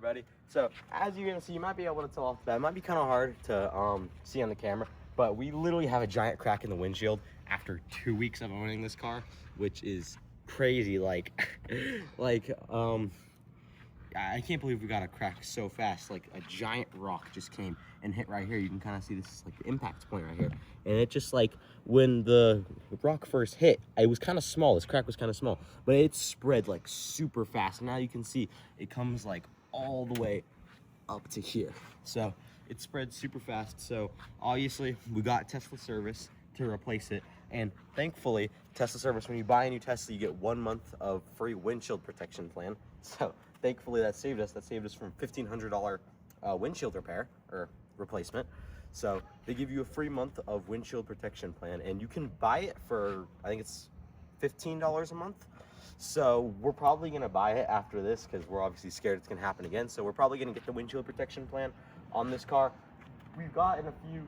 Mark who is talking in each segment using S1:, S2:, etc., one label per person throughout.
S1: everybody. So as you're gonna see, you might be able to tell off the bat. It might be kind of hard to see on the camera, but we literally have a giant crack in the windshield after 2 weeks of owning this car, which is crazy. Like I can't believe we got a crack so fast. Like a giant rock just came and hit right here. You can kind of see this is like the impact point right here. And it just like, when the rock first hit, it was kind of small. This crack was kind of small, but it spread like super fast. Now you can see it comes like all the way up to here. So it spread super fast. So obviously we got Tesla service to replace it. And thankfully, Tesla service, when you buy a new Tesla, you get 1 month of free windshield protection plan. So thankfully that saved us. That saved us from $1,500 windshield repair or replacement. So they give you a free month of windshield protection plan, and you can buy it for, I think it's $15 a month. So we're probably gonna buy it after this because we're obviously scared it's gonna happen again. So we're probably gonna get the windshield protection plan on this car. We've gotten a few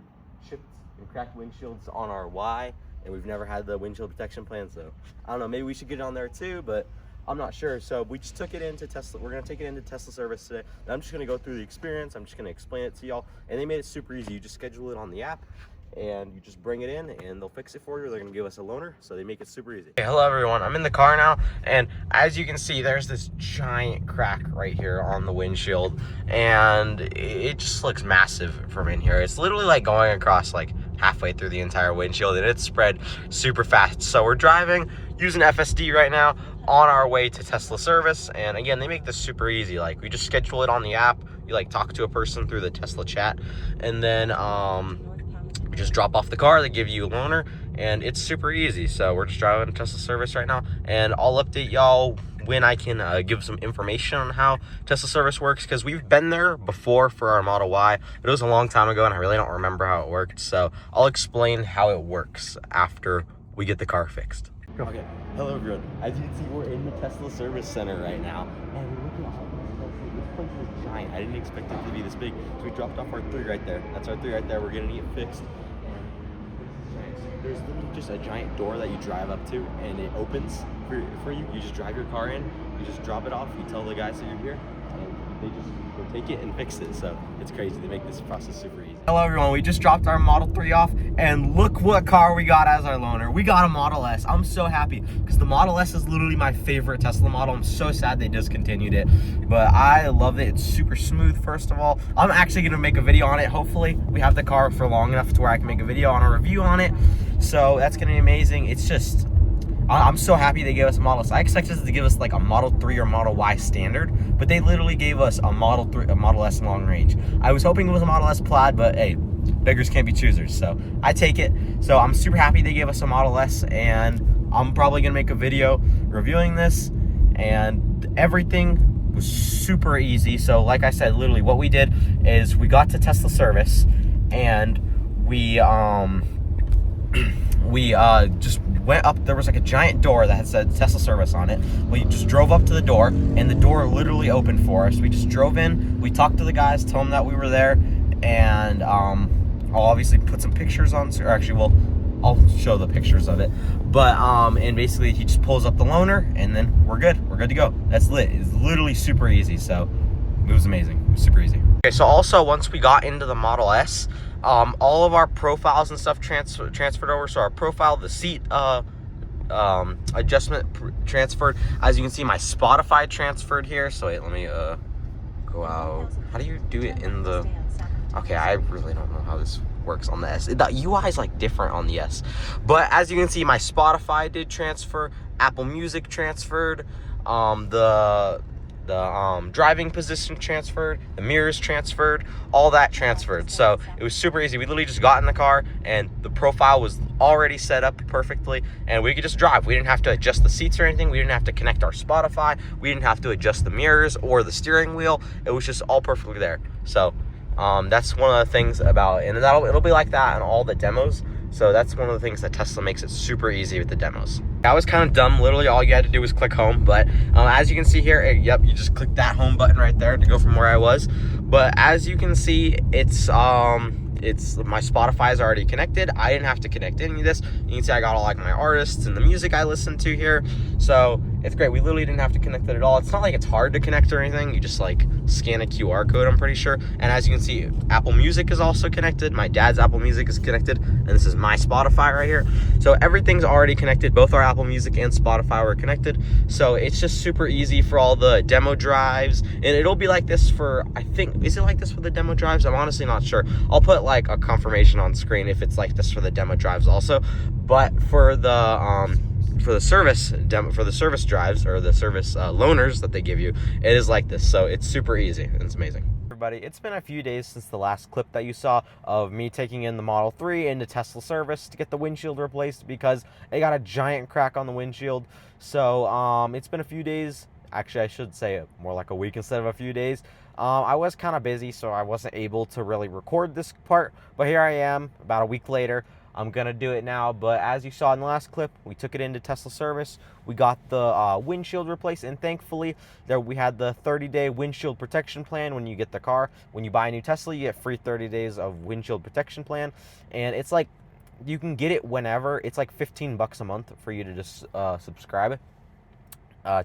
S1: chipped and cracked windshields on our Y, and we've never had the windshield protection plan. So I don't know, maybe we should get it on there too, but I'm not sure. So we just took it into Tesla. We're gonna take it into Tesla service today. And I'm just gonna go through the experience. I'm just gonna explain it to y'all. And they made it super easy. You just schedule it on the app and you just bring it in and they'll fix it for you. They're gonna give us a loaner. So they make it super easy. Hey, hello everyone. I'm in the car now. And as you can see, there's this giant crack right here on the windshield. And it just looks massive from in here. It's literally like going across like halfway through the entire windshield, and it's spread super fast. So we're driving using FSD right now on our way to Tesla service. And again, they make this super easy. Like, we just schedule it on the app. You like talk to a person through the Tesla chat, and then you just drop off the car. They give you a loaner, and it's super easy. So we're just driving to Tesla service right now, and I'll update y'all when I can give some information on how Tesla service works, because we've been there before for our Model Y, but it was a long time ago and I really don't remember how it worked. So I'll explain how it works after we get the car fixed. Okay, hello everyone. As you can see, we're in the Tesla service center right now, and we're looking at this place is giant. I didn't expect it to be this big. So we dropped off our 3 right there. That's our 3 right there. We're gonna need it fixed. There's literally just a giant door that you drive up to, and it opens for you. You just drive your car in, you just drop it off, you tell the guys that you're here, and they just go take it and fix it. So it's crazy. They make this process super easy. Hello everyone, we just dropped our Model 3 off, and look what car we got as our loaner. We got a Model S. I'm so happy because the Model S is literally my favorite Tesla model. I'm so sad they discontinued it, but I love it. It's super smooth, first of all. I'm actually gonna make a video on it. Hopefully we have the car for long enough to where I can make a video on a review on it. So that's gonna be amazing. It's just, I'm so happy they gave us a Model S. I expected them to give us like a Model 3 or Model Y standard, but they literally gave us a Model S long range. I was hoping it was a Model S Plaid, but hey, beggars can't be choosers, so I take it. So I'm super happy they gave us a Model S, and I'm probably gonna make a video reviewing this, and everything was super easy. So like I said, literally what we did is we got to Tesla service, and we just went up. There was like a giant door that had said Tesla service on it. We just drove up to the door, and the door literally opened for us. We just drove in, we talked to the guys, told them that we were there, and I'll obviously put some pictures on, or actually, well, I'll show the pictures of it. But and basically he just pulls up the loaner, and then we're good to go. That's lit. It's literally super easy. So it was amazing. It was super easy. Okay, so also once we got into the Model S, all of our profiles and stuff transferred over. So our profile, the seat adjustment transferred. As you can see, my Spotify transferred here. So wait, let me go out. How do you do it in the... Okay, I really don't know how this works on the S. The UI is like different on the S. But as you can see, my Spotify did transfer, Apple Music transferred, the driving position transferred, the mirrors transferred, all that transferred. So it was super easy. We literally just got in the car, and the profile was already set up perfectly, and we could just drive. We didn't have to adjust the seats or anything. We didn't have to connect our Spotify. We didn't have to adjust the mirrors or the steering wheel. It was just all perfectly there. So that's one of the things about it, and it'll be like that in all the demos. So that's one of the things that Tesla makes it super easy with the demos. That was kind of dumb. Literally all you had to do was click home, but as you can see here, yep, you just click that home button right there to go from where I was. But as you can see, it's my Spotify is already connected. I didn't have to connect any of this. You can see I got all like my artists and the music I listen to here. So It's great. We literally didn't have to connect it at all. It's not like it's hard to connect or anything. You just like scan a QR code, I'm pretty sure. And as you can see, Apple Music is also connected. My dad's Apple Music is connected, and this is my Spotify right here. So everything's already connected. Both our Apple Music and Spotify were connected. So it's just super easy for all the demo drives. And it'll be like this for, I think, is it like this for the demo drives? I'm honestly not sure. I'll put like a confirmation on screen if it's like this for the demo drives also. But for the service drives, or the service loaners that they give you, it is like this. So it's super easy and it's amazing. Everybody, it's been a few days since the last clip that you saw of me taking in the Model 3 into Tesla service to get the windshield replaced because it got a giant crack on the windshield. So it's been a few days. Actually, I should say more like a week instead of a few days. I was kind of busy, so I wasn't able to really record this part, but here I am about a week later. I'm gonna do it now. But as you saw in the last clip, we took it into Tesla service. We got the windshield replaced, and thankfully we had the 30-day windshield protection plan. When you get the car, when you buy a new Tesla, you get free 30 days of windshield protection plan, and it's like you can get it whenever. It's like $15 a month for you to just subscribe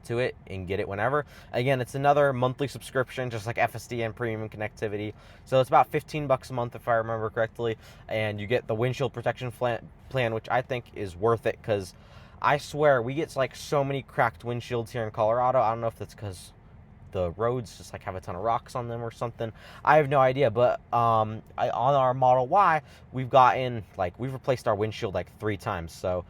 S1: to it and get it whenever. Again, it's another monthly subscription, just like FSD and premium connectivity. So it's about $15 a month if I remember correctly, and you get the windshield protection plan, which I think is worth it, because I swear we get like so many cracked windshields here in Colorado. I don't know if that's because the roads just like have a ton of rocks on them or something. I have no idea, but on our Model Y, we've replaced our windshield like 3 times. So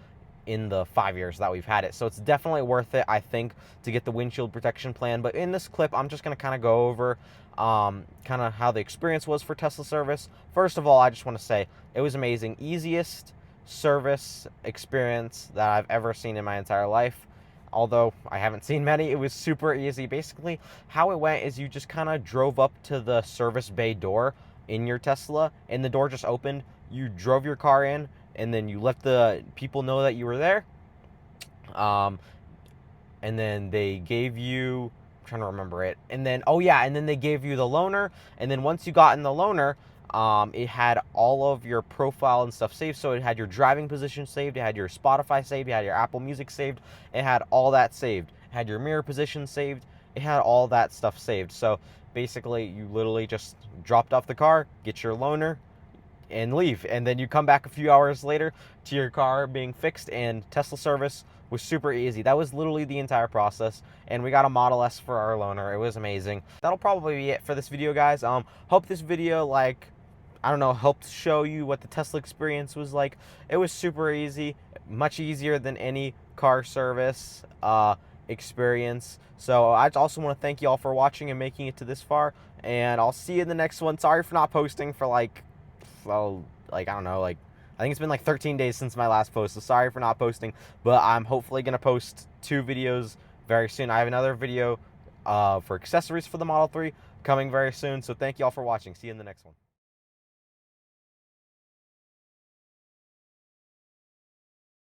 S1: in the 5 years that we've had it. So it's definitely worth it, I think, to get the windshield protection plan. But in this clip, I'm just going to kind of go over kind of how the experience was for Tesla service. First of all, I just want to say it was amazing. Easiest service experience that I've ever seen in my entire life. Although I haven't seen many, it was super easy. Basically, how it went is you just kind of drove up to the service bay door in your Tesla, and the door just opened. You drove your car in, and then you let the people know that you were there. And then they gave you, I'm trying to remember it. And then, oh yeah, and then they gave you the loaner. And then once you got in the loaner, it had all of your profile and stuff saved. So it had your driving position saved. It had your Spotify saved. It had your Apple Music saved. It had all that saved. It had your mirror position saved. It had all that stuff saved. So basically, you literally just dropped off the car, get your loaner, and leave, and then you come back a few hours later to your car being fixed. And Tesla service was super easy. That was literally the entire process, and we got a Model S for our loaner. It was amazing. That'll probably be it for this video, guys. Hope this video, like, I don't know, helped show you what the Tesla experience was like. It was super easy, much easier than any car service experience. So I also want to thank you all for watching and making it to this far, and I'll see you in the next one. Sorry for not posting for I don't know, I think it's been like 13 days since my last post, so sorry for not posting, but I'm hopefully going to post 2 videos very soon. I have another video for accessories for the Model 3 coming very soon, so thank you all for watching. See you in the next one.